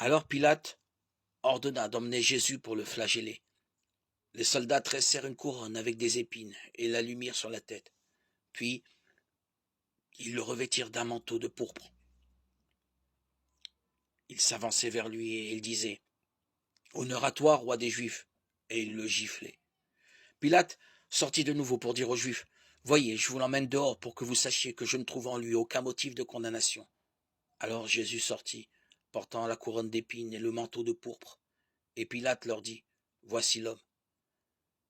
Alors Pilate ordonna d'emmener Jésus pour le flageller. Les soldats tressèrent une couronne avec des épines et la lui mirent sur la tête. Puis, ils le revêtirent d'un manteau de pourpre. Ils s'avançaient vers lui et ils disaient « Honneur à toi, roi des Juifs !» Et ils le giflaient. Pilate sortit de nouveau pour dire aux Juifs « Voyez, je vous l'emmène dehors pour que vous sachiez que je ne trouve en lui aucun motif de condamnation. » Alors Jésus sortit, portant la couronne d'épines et le manteau de pourpre. Et Pilate leur dit « Voici l'homme. »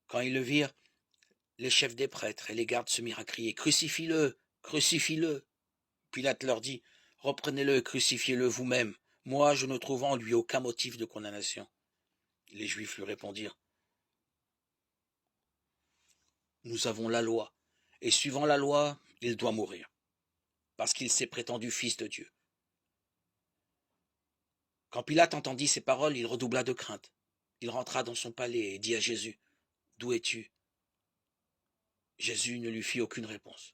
Quand ils le virent, les chefs des prêtres et les gardes se mirent à crier « Crucifie-le! Crucifie-le » Pilate leur dit « Reprenez-le et crucifiez-le vous-même. Moi, je ne trouve en lui aucun motif de condamnation. » Les Juifs lui répondirent « Nous avons la loi, et suivant la loi, il doit mourir, parce qu'il s'est prétendu fils de Dieu. » Quand Pilate entendit ces paroles, il redoubla de crainte. Il rentra dans son palais et dit à Jésus « D'où es-tu » Jésus ne lui fit aucune réponse.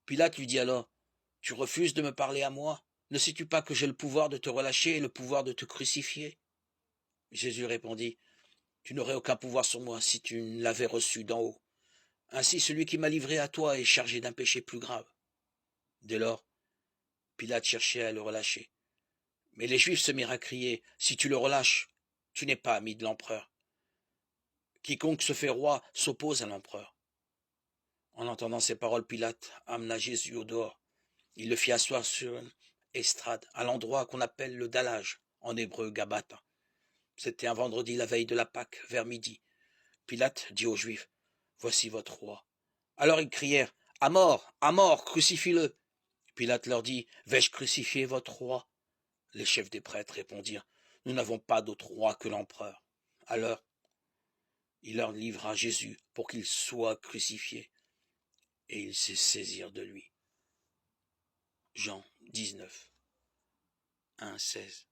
Pilate lui dit alors « Tu refuses de me parler à moi? Ne sais-tu pas que j'ai le pouvoir de te relâcher et le pouvoir de te crucifier ?» Jésus répondit « Tu n'aurais aucun pouvoir sur moi si tu ne l'avais reçu d'en haut. Ainsi celui qui m'a livré à toi est chargé d'un péché plus grave. » Dès lors, Pilate cherchait à le relâcher. Mais les Juifs se mirent à crier « Si tu le relâches, tu n'es pas ami de l'empereur. Quiconque se fait roi s'oppose à l'empereur. » En entendant ces paroles, Pilate amena Jésus au dehors. Il le fit asseoir sur une estrade, à l'endroit qu'on appelle le dallage, en hébreu Gabata. C'était un vendredi, la veille de la Pâque, vers midi. Pilate dit aux Juifs « Voici votre roi. » Alors ils crièrent « À mort, crucifie-le » Pilate leur dit « Vais-je crucifier votre roi ?» Les chefs des prêtres répondirent « Nous n'avons pas d'autre roi que l'empereur. » Alors il leur livra Jésus pour qu'il soit crucifié, et ils se saisirent de lui. Jean 19, 1, 16.